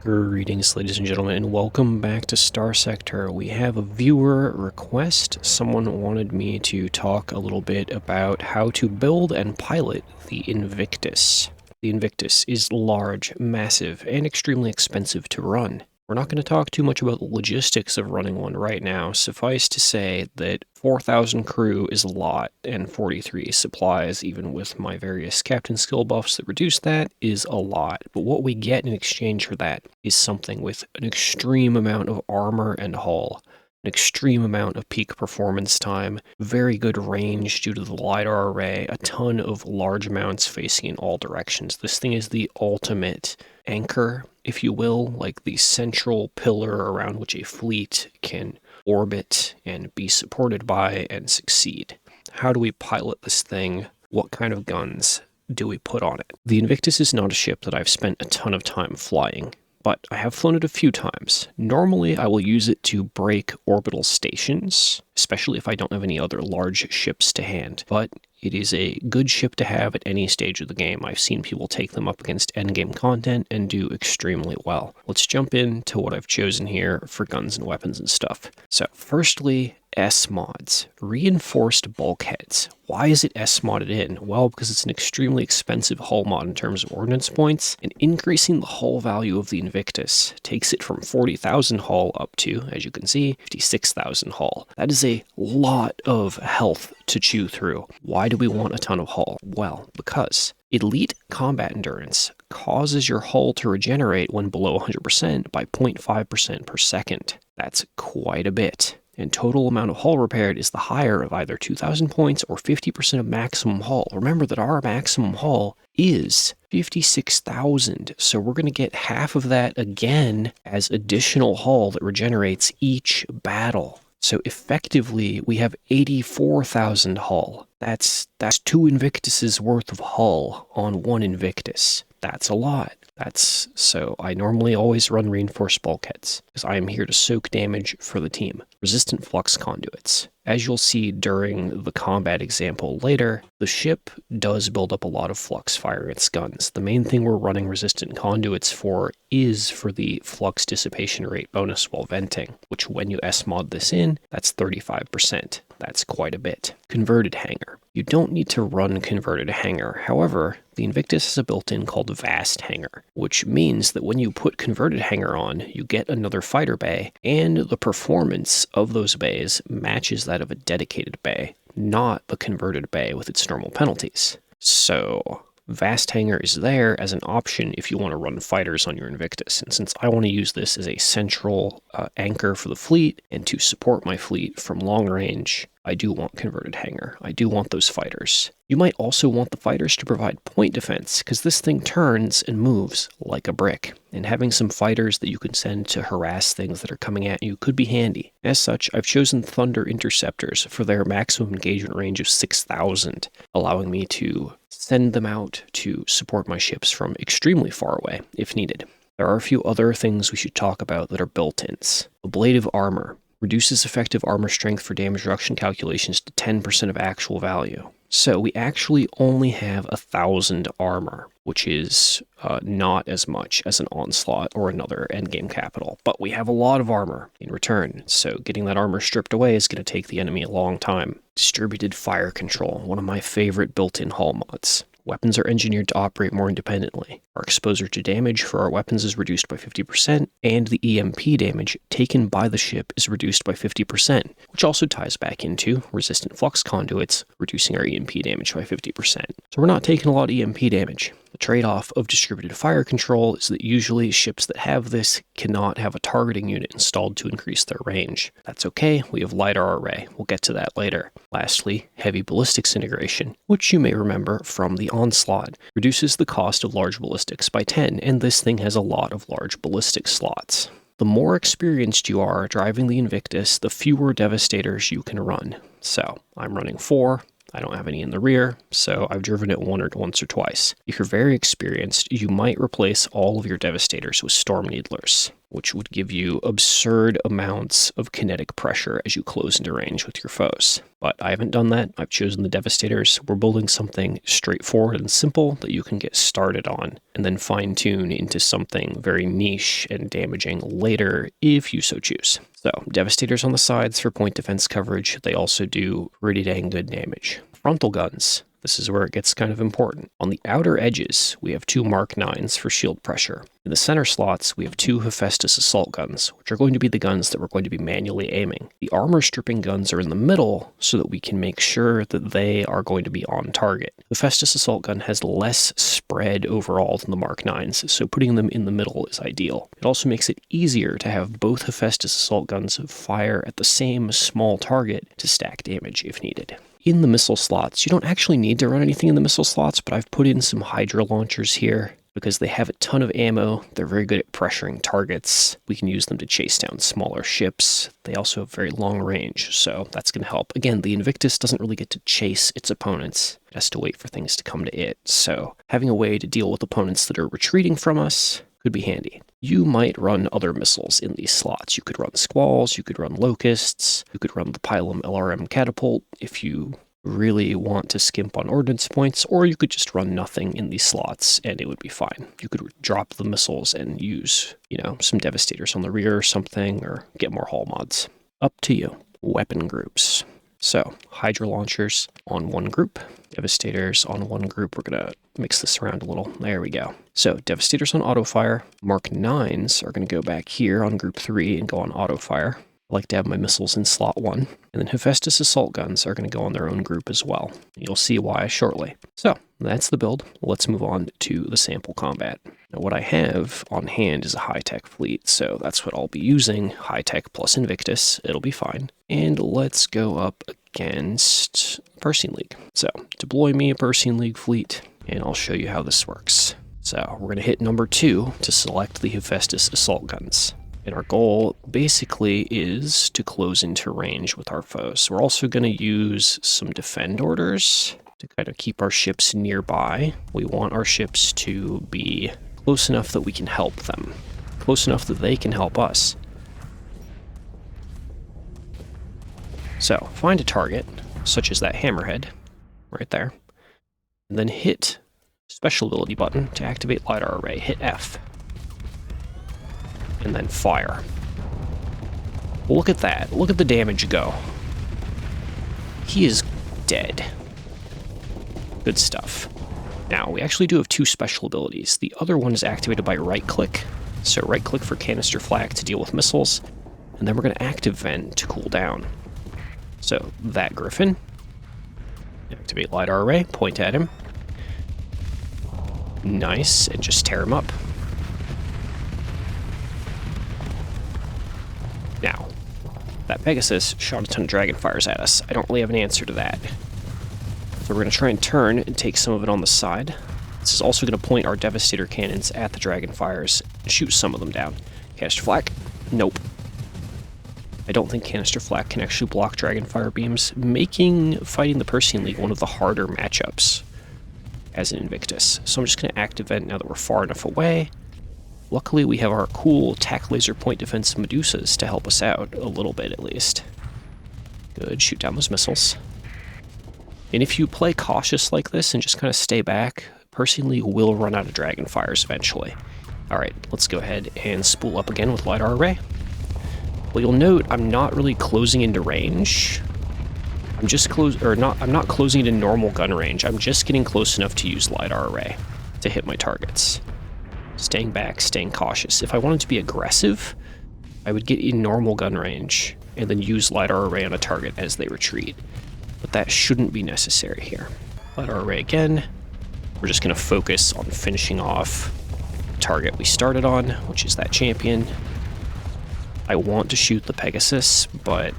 Greetings, ladies and gentlemen, and welcome back to Starsector. We have a viewer request. Someone wanted me to talk a little bit about how to build and pilot the Invictus. The Invictus is large, massive, and extremely expensive to run. We're not going to talk too much about the logistics of running one right now. Suffice to say that 4,000 crew is a lot, and 43 supplies, even with my various captain skill buffs that reduce that, is a lot. But what we get in exchange for that is something with an extreme amount of armor and hull, an extreme amount of peak performance time, very good range due to the LiDAR array, a ton of large mounts facing in all directions. This thing is the ultimate anchor, if you will, like the central pillar around which a fleet can orbit and be supported by and succeed. How do we pilot this thing? What kind of guns do we put on it? The Invictus is not a ship that I've spent a ton of time flying, but I have flown it a few times. Normally, I will use it to break orbital stations, especially if I don't have any other large ships to hand. But it is a good ship to have at any stage of the game. I've seen people take them up against endgame content and do extremely well. Let's jump into what I've chosen here for guns and weapons and stuff. So, firstly, S-mods. Reinforced bulkheads. Why is it S-modded in? Well, because it's an extremely expensive hull mod in terms of ordnance points, and increasing the hull value of the Invictus takes it from 40,000 hull up to, as you can see, 56,000 hull. That is a lot of health to chew through. Why do we want a ton of hull? Well, because elite combat endurance causes your hull to regenerate when below 100% by 0.5% per second. That's quite a bit. And total amount of hull repaired is the higher of either 2,000 points or 50% of maximum hull. Remember that our maximum hull is 56,000, so we're going to get half of that again as additional hull that regenerates each battle. So effectively, we have 84,000 hull. That's 2 Invictuses worth of hull on one Invictus. That's a lot. So I normally always run reinforced bulkheads, because I am here to soak damage for the team. Resistant flux conduits. As you'll see during the combat example later, the ship does build up a lot of flux firing its guns. The main thing we're running resistant conduits for is for the flux dissipation rate bonus while venting, which when you S-mod this in, that's 35%. That's quite a bit. Converted hangar. You don't need to run converted hangar. However, the Invictus has a built-in called Vast Hangar, which means that when you put converted hangar on, you get another fighter bay, and the performance of those bays matches that of a dedicated bay, not the converted bay with its normal penalties. So Vast Hangar is there as an option if you want to run fighters on your Invictus, and since I want to use this as a central anchor for the fleet and to support my fleet from long range, I do want converted hangar. I do want those fighters. You might also want the fighters to provide point defense, because this thing turns and moves like a brick, and having some fighters that you can send to harass things that are coming at you could be handy. As such, I've chosen Thunder Interceptors for their maximum engagement range of 6,000, allowing me to send them out to support my ships from extremely far away, if needed. There are a few other things we should talk about that are built-ins. Ablative Armor. Reduces effective armor strength for damage reduction calculations to 10% of actual value. So we actually only have 1,000 armor, which is not as much as an Onslaught or another endgame capital. But we have a lot of armor in return, so getting that armor stripped away is going to take the enemy a long time. Distributed Fire Control, one of my favorite built-in hull mods. Weapons are engineered to operate more independently. Our exposure to damage for our weapons is reduced by 50%, and the EMP damage taken by the ship is reduced by 50%, which also ties back into resistant flux conduits, reducing our EMP damage by 50%. So we're not taking a lot of EMP damage. The trade-off of distributed fire control is that usually ships that have this cannot have a targeting unit installed to increase their range. That's okay, we have LiDAR array. We'll get to that later. Lastly, heavy ballistics integration, which you may remember from the Onslaught, reduces the cost of large ballistics by 10, and this thing has a lot of large ballistic slots. The more experienced you are driving the Invictus, the fewer Devastators you can run. So, I'm running 4. I don't have any in the rear, so I've driven it once or twice. If you're very experienced, you might replace all of your Devastators with Storm Needlers. which would give you absurd amounts of kinetic pressure as you close into range with your foes. But I haven't done that. I've chosen the Devastators. We're building something straightforward and simple that you can get started on and then fine-tune into something very niche and damaging later if you so choose. So, Devastators on the sides for point defense coverage. They also do pretty dang good damage. Frontal guns. This is where it gets kind of important. On the outer edges, we have 2 Mark 9s for shield pressure. In the center slots, we have 2 Hephaestus assault guns, which are going to be the guns that we're going to be manually aiming. The armor stripping guns are in the middle so that we can make sure that they are going to be on target. The Hephaestus assault gun has less spread overall than the Mark 9s, so putting them in the middle is ideal. It also makes it easier to have both Hephaestus assault guns fire at the same small target to stack damage if needed. In the missile slots, you don't actually need to run anything in the missile slots, but I've put in some Hydra launchers here because they have a ton of ammo. They're very good at pressuring targets. We can use them to chase down smaller ships. They also have very long range, so that's going to help. Again, the Invictus doesn't really get to chase its opponents. It has to wait for things to come to it, so having a way to deal with opponents that are retreating from us could be handy. You might run other missiles in these slots. You could run Squalls, you could run Locusts, you could run the Pylum LRM Catapult if you really want to skimp on ordnance points, or you could just run nothing in these slots and it would be fine. You could drop the missiles and use, some Devastators on the rear or something, or get more hull mods. Up to you. Weapon groups. So, Hydra launchers on one group, Devastators on one group. We're going to mix this around a little. There we go. So, Devastators on auto-fire. Mark 9s are going to go back here on group 3 and go on auto-fire. I like to have my missiles in slot 1. And then Hephaestus assault guns are going to go on their own group as well. You'll see why shortly. So, that's the build. Let's move on to the sample combat. Now, what I have on hand is a high-tech fleet, so that's what I'll be using. High-tech plus Invictus. It'll be fine. And let's go up against Persine League. So, deploy me a Persine League fleet, and I'll show you how this works. So, we're going to hit number 2 to select the Hephaestus assault guns. And our goal basically is to close into range with our foes. So we're also going to use some defend orders to kind of keep our ships nearby. We want our ships to be close enough that we can help them, close enough that they can help us. So find a target, such as that hammerhead right there, and then hit special ability button to activate LiDAR array. Hit F. And then fire. Well, look at that. Look at the damage go. He is dead. Good stuff. Now, we actually do have 2 special abilities. The other one is activated by right-click. So right-click for canister flak to deal with missiles. And then we're going to active vent to cool down. So that Griffin. Activate LiDAR array. Point at him. Nice. And just tear him up. Now, that Pegasus shot a ton of Dragonfires at us. I don't really have an answer to that. So we're going to try and turn and take some of it on the side. This is also going to point our Devastator cannons at the Dragonfires and shoot some of them down. Canister flak? Nope. I don't think Canister flak can actually block Dragonfire beams, making fighting the Persine League one of the harder matchups as an Invictus. So I'm just going to active vent now that we're far enough away. Luckily, we have our cool tack laser point defense Medusas to help us out, a little bit at least. Good, shoot down those missiles. And if you play cautious like this and just kind of stay back, Persine League will run out of Dragonfires eventually. Alright, let's go ahead and spool up again with LiDAR array. Well, you'll note I'm not really closing into range. I'm not closing into normal gun range. I'm just getting close enough to use LiDAR array to hit my targets. Staying back, staying cautious. If I wanted to be aggressive, I would get in normal gun range and then use LiDAR array on a target as they retreat. But that shouldn't be necessary here. LiDAR array again. We're just going to focus on finishing off the target we started on, which is that champion. I want to shoot the Pegasus, but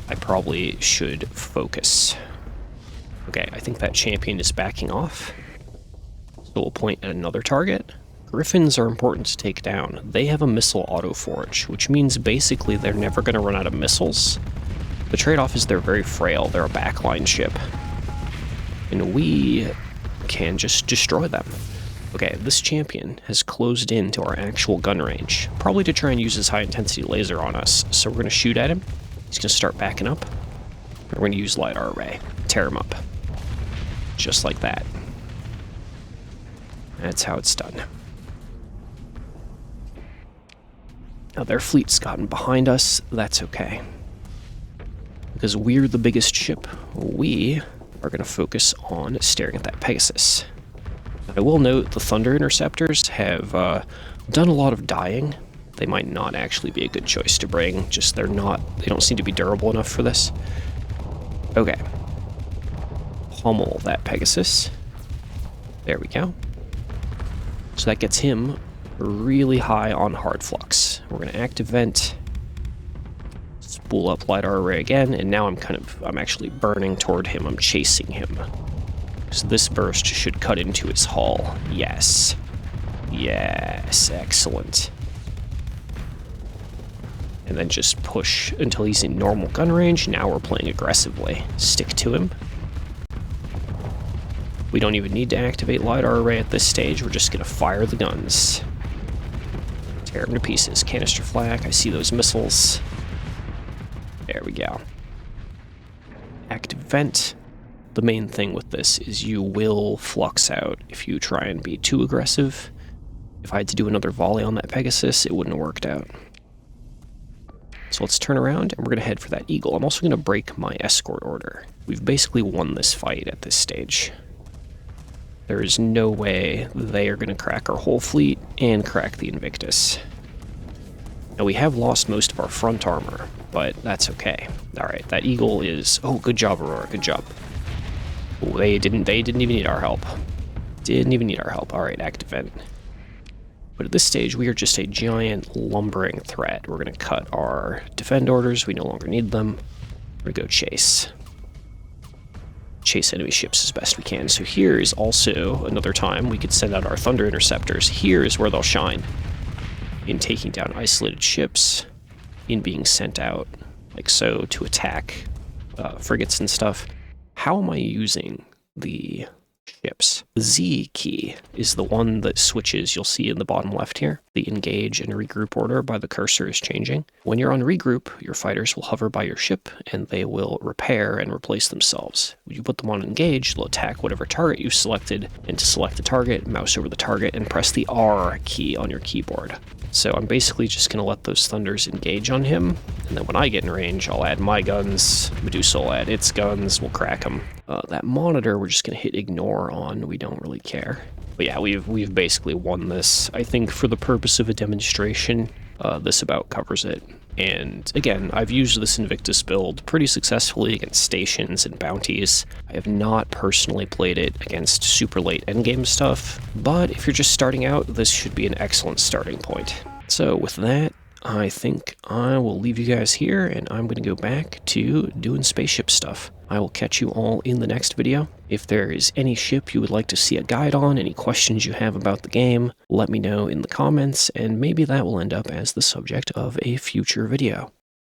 I probably should focus. Okay, I think that champion is backing off. So we'll point at another target. Griffins are important to take down. They have a missile auto-forge, which means basically they're never going to run out of missiles. The trade-off is they're very frail. They're a backline ship. And we can just destroy them. Okay, this champion has closed into our actual gun range, probably to try and use his high-intensity laser on us. So we're going to shoot at him. He's going to start backing up. We're going to use LiDAR array. Tear him up. Just like that. That's how it's done. Now their fleet's gotten behind us. That's okay. Because we're the biggest ship, we are going to focus on staring at that Pegasus. I will note the Thunder Interceptors have done a lot of dying. They might not actually be a good choice to bring, just they don't seem to be durable enough for this. Okay. Pummel that Pegasus. There we go. So that gets him really high on hard flux. We're going to active vent, spool up LiDAR array again, and now I'm actually burning toward him. I'm chasing him. So this burst should cut into his hull. Yes. Yes, excellent. And then just push until he's in normal gun range. Now we're playing aggressively. Stick to him. We don't even need to activate LiDAR array at this stage. We're just going to fire the guns. Tear him to pieces. Canister flak. I see those missiles. There we go. Active vent. The main thing with this is you will flux out if you try and be too aggressive. If I had to do another volley on that Pegasus, it wouldn't have worked out. So let's turn around and we're going to head for that Eagle. I'm also going to break my escort order. We've basically won this fight at this stage. There is no way they are going to crack our whole fleet and crack the Invictus. Now we have lost most of our front armor, but that's okay. Alright, that Eagle is... Oh, good job, Aurora, good job. Oh, they didn't even need our help. Didn't even need our help. Alright, active vent. But at this stage, we are just a giant lumbering threat. We're going to cut our defend orders. We no longer need them. We're going to go chase. Chase enemy ships as best we can. So here is also another time we could send out our Thunder Interceptors. Here is where they'll shine. In taking down isolated ships. In being sent out, like so, to attack frigates and stuff. How am I using the ships? The Z key is the one that switches, you'll see in the bottom left here, the engage and regroup order by the cursor is changing. When you're on regroup, your fighters will hover by your ship and they will repair and replace themselves. When you put them on engage, they'll attack whatever target you selected, and to select the target, mouse over the target and press the R key on your keyboard. So I'm basically just going to let those Thunders engage on him, and then when I get in range, I'll add my guns, Medusa will add its guns, we'll crack them. That monitor, we're just going to hit ignore on, we don't really care. But yeah, we've basically won this. I think for the purpose of a demonstration, this about covers it. And again, I've used this Invictus build pretty successfully against stations and bounties. I have not personally played it against super late endgame stuff, but if you're just starting out, this should be an excellent starting point. So with that, I think I will leave you guys here, and I'm going to go back to doing spaceship stuff. I will catch you all in the next video. If there is any ship you would like to see a guide on, any questions you have about the game, let me know in the comments, and maybe that will end up as the subject of a future video.